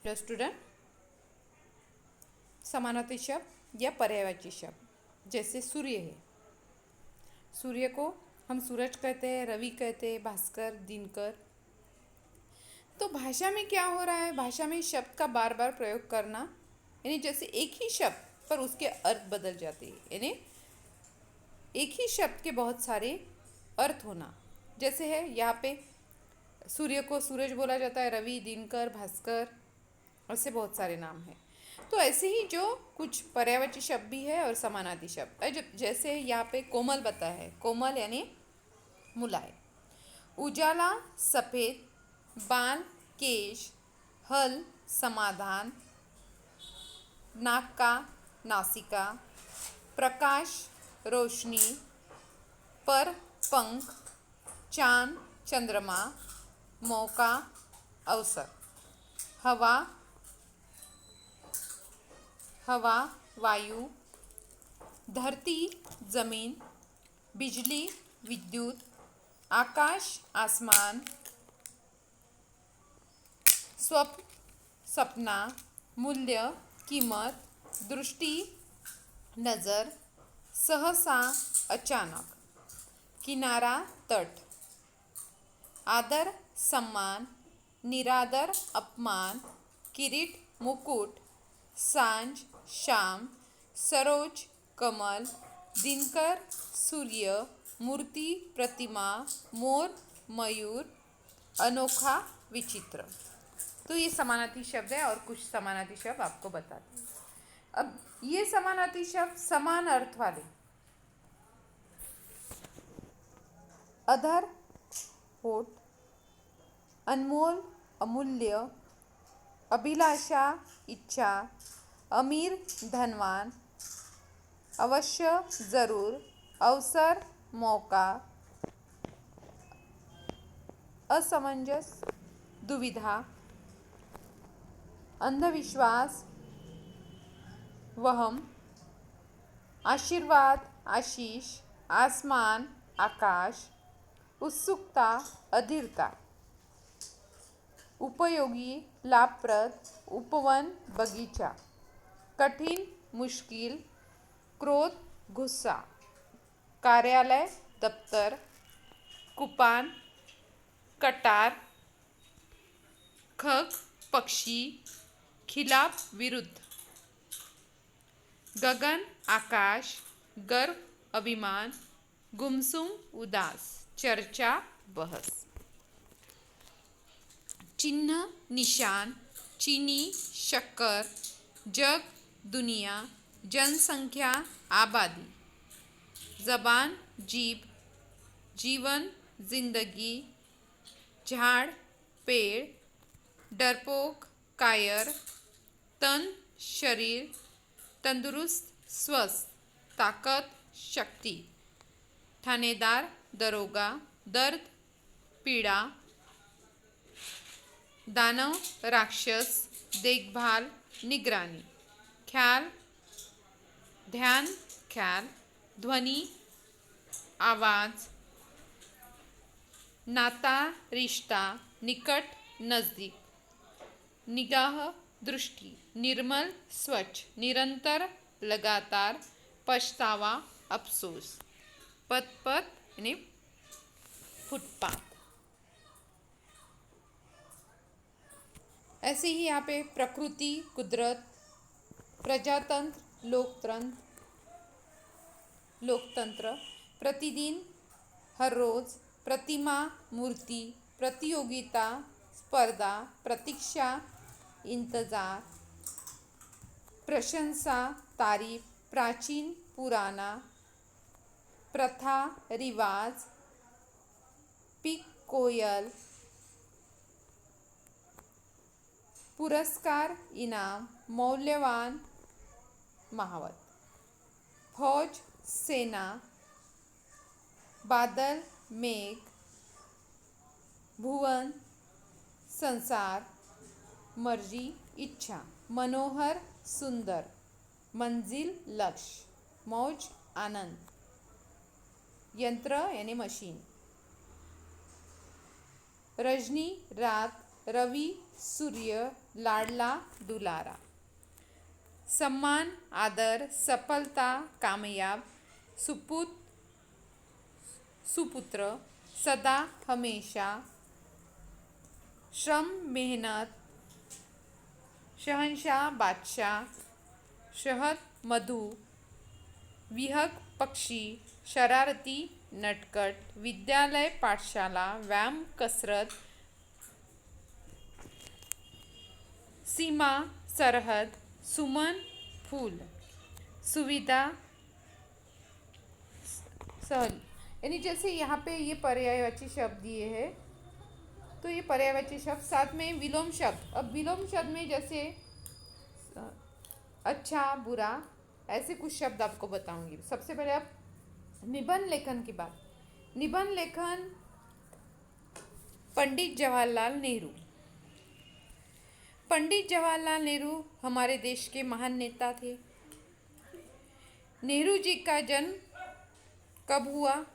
Hello student, समानार्थी शब्द या पर्यायवाची शब्द जैसे सूर्य है। सूर्य को हम सूरज कहते हैं, रवि कहते हैं, भास्कर, दिनकर। तो भाषा में क्या हो रहा है, भाषा में शब्द का बार बार प्रयोग करना, यानी जैसे एक ही शब्द पर उसके अर्थ बदल जाते हैं, यानी एक ही शब्द के बहुत सारे अर्थ होना। जैसे है यहाँ पे सूर्य को सूरज बोला जाता है, रवि, दिनकर, भास्कर, ऐसे बहुत सारे नाम हैं। तो ऐसे ही जो कुछ पर्यायवाची शब्द भी है और समानार्थी शब्द है। जैसे यहाँ पे कोमल बताया है, कोमल यानी मुलायम। उजाला सफ़ेद, बाल केश, हल समाधान, नाक नासिका, प्रकाश रोशनी, पर पंख, चांद चंद्रमा, मौका अवसर, हवा हवा वायु, धरती जमीन, बिजली विद्युत, आकाश आसमान, स्वप्न सपना, मूल्य कीमत, दृष्टि नज़र, सहसा अचानक, किनारा तट, आदर सम्मान, निरादर अपमान, किरीट मुकुट, सांझ शाम, सरोज कमल, दिनकर सूर्य, मूर्ति प्रतिमा, मोर मयूर, अनोखा विचित्र। तो ये समानार्थी शब्द है और कुछ समानार्थी शब्द आपको बताते हैं। अब ये समानार्थी शब्द समान अर्थ वाले, अधर होठ, अनमोल अमूल्य, अभिलाषा इच्छा, अमीर धनवान, अवश्य जरूर, अवसर मौका, असमंजस दुविधा, अंधविश्वास वहम, आशीर्वाद आशीष, आसमान आकाश, उत्सुकता अधीरता, उपयोगी लाभप्रद, उपवन बगीचा, कठिन मुश्किल, क्रोध गुस्सा, कार्यालय दफ्तर, कुपान कटार, खग पक्षी, खिलाफ विरुद्ध, गगन आकाश, गर्व अभिमान, गुमसुम उदास, चर्चा बहस, चिन्ह निशान, चीनी शक्कर, जग दुनिया, जनसंख्या आबादी, जबान जीभ, जीवन जिंदगी, झाड़ पेड़, डरपोक कायर, तन शरीर, तंदुरुस्त स्वस्थ, ताकत शक्ति, थानेदार दरोगा, दर्द पीड़ा, दानव राक्षस, देखभाल निगरानी, ख्याल ध्यान ख्याल, ध्वनि आवाज, नाता रिश्ता, निकट नज़दीक, निगाह दृष्टि, निर्मल स्वच्छ, निरंतर लगातार, पछतावा अफसोस, पथ पथ यानी फुटपाथ। ऐसे ही यहाँ पे प्रकृति कुदरत, प्रजातंत्र लोकतंत्र, प्रतिदिन हर रोज, प्रतिमा मूर्ति, प्रतियोगिता स्पर्धा, प्रतीक्षा इंतजार, प्रशंसा तारीफ, प्राचीन पुराना, प्रथा रिवाज, पिक कोयल, पुरस्कार इनाम, मौल्यवान महावत, फौज सेना, बादल मेघ, भुवन संसार, मर्जी इच्छा, मनोहर सुंदर, मंजिल लक्ष्य, मौज आनंद, यंत्र यानी मशीन, रजनी रात, रवि सूर्य, लाडला दुलारा। सम्मान, आदर, सफलता, कामयाब, सुपुत्र, सदा, हमेशा, श्रम, मेहनत, शहंशाह, बादशाह, शहद, मधु, विहग, पक्षी, शरारती, नटखट, विद्यालय, पाठशाला, व्यायाम, कसरत, सीमा, सरहद, सुमन, फूल, सुविधा, सहल। यानी जैसे यहाँ पे ये पर्यायवाची शब्द दिए हैं, तो ये पर्यायवाची शब्द, साथ में विलोम शब्द। अब विलोम शब्द में जैसे अच्छा, बुरा, ऐसे कुछ शब्द आपको बताऊंगी। सबसे पहले आप निबंध लेखन की बात। निबंध लेखन, पंडित जवाहरलाल नेहरू। पंडित जवाहरलाल नेहरू हमारे देश के महान नेता थे। नेहरू जी का जन्म कब हुआ?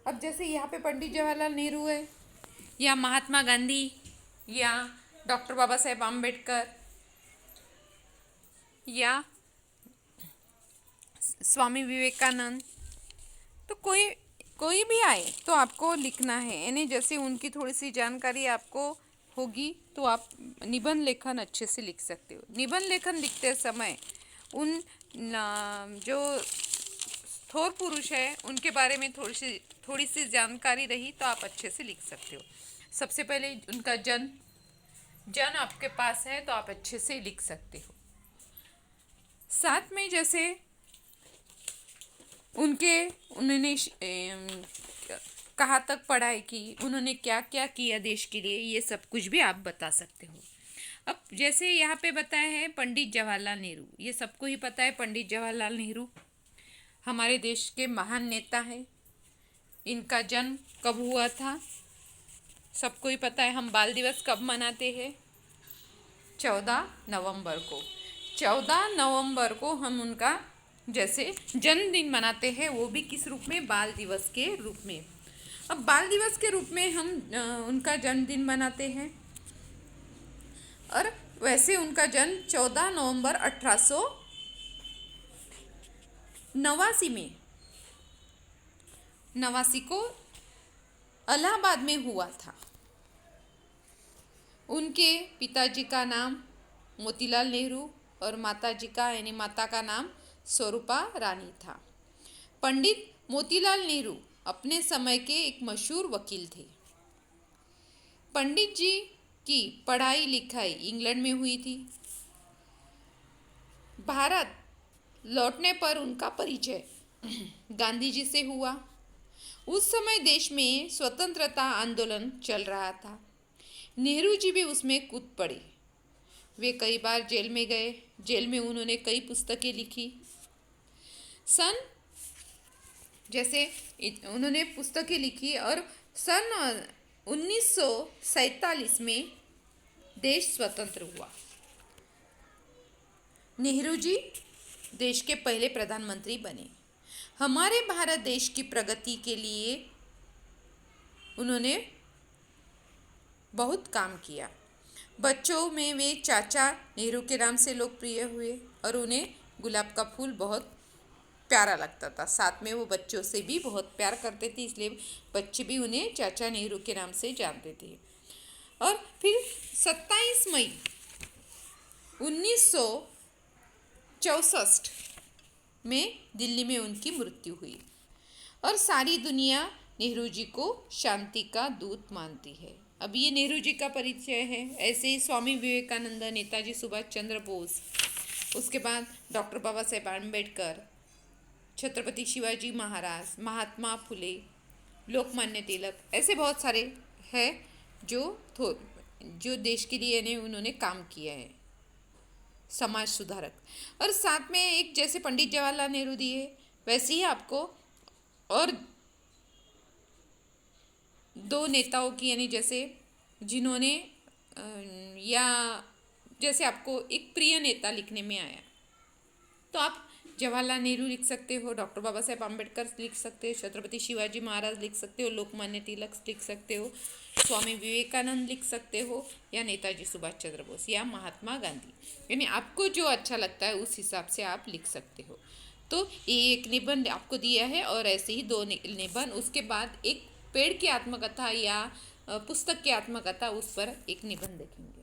अब जैसे यहाँ पे पंडित जवाहरलाल नेहरू है, या महात्मा गांधी, या डॉक्टर बाबा साहेब आम्बेडकर, या स्वामी विवेकानंद, तो कोई भी आए तो आपको लिखना है। यानी जैसे उनकी थोड़ी सी जानकारी आपको होगी तो आप निबंध लेखन अच्छे से लिख सकते हो। निबंध लेखन लिखते समय उन जो थोर पुरुष है उनके बारे में थोड़ी सी जानकारी रही तो आप अच्छे से लिख सकते हो। सबसे पहले उनका जन्म आपके पास है तो आप अच्छे से लिख सकते हो। साथ में जैसे उन्होंने कहाँ तक पढ़ाई की, उन्होंने क्या क्या किया देश के लिए, ये सब कुछ भी आप बता सकते हो। अब जैसे यहाँ पे बताया है पंडित जवाहरलाल नेहरू, ये सबको ही पता है पंडित जवाहरलाल नेहरू हमारे देश के महान नेता है। इनका जन्म कब हुआ था सबको ही पता है। हम बाल दिवस कब मनाते हैं? 14 नवंबर को। 14 नवंबर को हम उनका जैसे जन्मदिन मनाते हैं, वो भी किस रूप में? बाल दिवस के रूप में। अब बाल दिवस के रूप में हम उनका जन्मदिन मनाते हैं, और वैसे उनका जन्म 14 नवंबर 1889 में 89 को इलाहाबाद में हुआ था। उनके पिताजी का नाम मोतीलाल नेहरू और माताजी का यानी माता का नाम स्वरूपा रानी था। पंडित मोतीलाल नेहरू अपने समय के एक मशहूर वकील थे। पंडित जी की पढ़ाई लिखाई इंग्लैंड में हुई थी। भारत लौटने पर उनका परिचय गांधी जी से हुआ। उस समय देश में स्वतंत्रता आंदोलन चल रहा था। नेहरू जी भी उसमें कूद पड़े। वे कई बार जेल में गए। जेल में उन्होंने कई पुस्तकें लिखी। जैसे उन्होंने पुस्तकें लिखी और सन 1947 में देश स्वतंत्र हुआ। नेहरू जी देश के पहले प्रधानमंत्री बने। हमारे भारत देश की प्रगति के लिए उन्होंने बहुत काम किया। बच्चों में वे चाचा नेहरू के नाम से लोकप्रिय हुए और उन्हें गुलाब का फूल बहुत प्यारा लगता था। साथ में वो बच्चों से भी बहुत प्यार करते थे, इसलिए बच्चे भी उन्हें चाचा नेहरू के नाम से जानते थे। और फिर 27 मई 1964 में दिल्ली में उनकी मृत्यु हुई और सारी दुनिया नेहरू जी को शांति का दूत मानती है। अब ये नेहरू जी का परिचय है। ऐसे ही स्वामी विवेकानंद, नेताजी सुभाष चंद्र बोस, उसके बाद डॉक्टर बाबा साहेब आम्बेडकर, छत्रपति शिवाजी महाराज, महात्मा फुले, लोकमान्य तिलक, ऐसे बहुत सारे हैं जो देश के लिए ने उन्होंने काम किया है, समाज सुधारक। और साथ में एक जैसे पंडित जवाहरलाल नेहरू दिए, वैसे ही आपको और 2 नेताओं की, यानी जैसे जिन्होंने या जैसे आपको एक प्रिय नेता लिखने में आया तो आप जवाहरलाल नेहरू लिख सकते हो, डॉक्टर बाबा साहेब आम्बेडकर लिख सकते हो, छत्रपति शिवाजी महाराज लिख सकते हो, लोकमान्य तिलक लिख सकते हो, स्वामी विवेकानंद लिख सकते हो, या नेताजी सुभाष चंद्र बोस या महात्मा गांधी। यानी आपको जो अच्छा लगता है उस हिसाब से आप लिख सकते हो। तो ये एक निबंध आपको दिया है और ऐसे ही दो निबंध, उसके बाद एक पेड़ की आत्मकथा या पुस्तक की आत्मकथा, उस पर एक निबंध देखेंगे।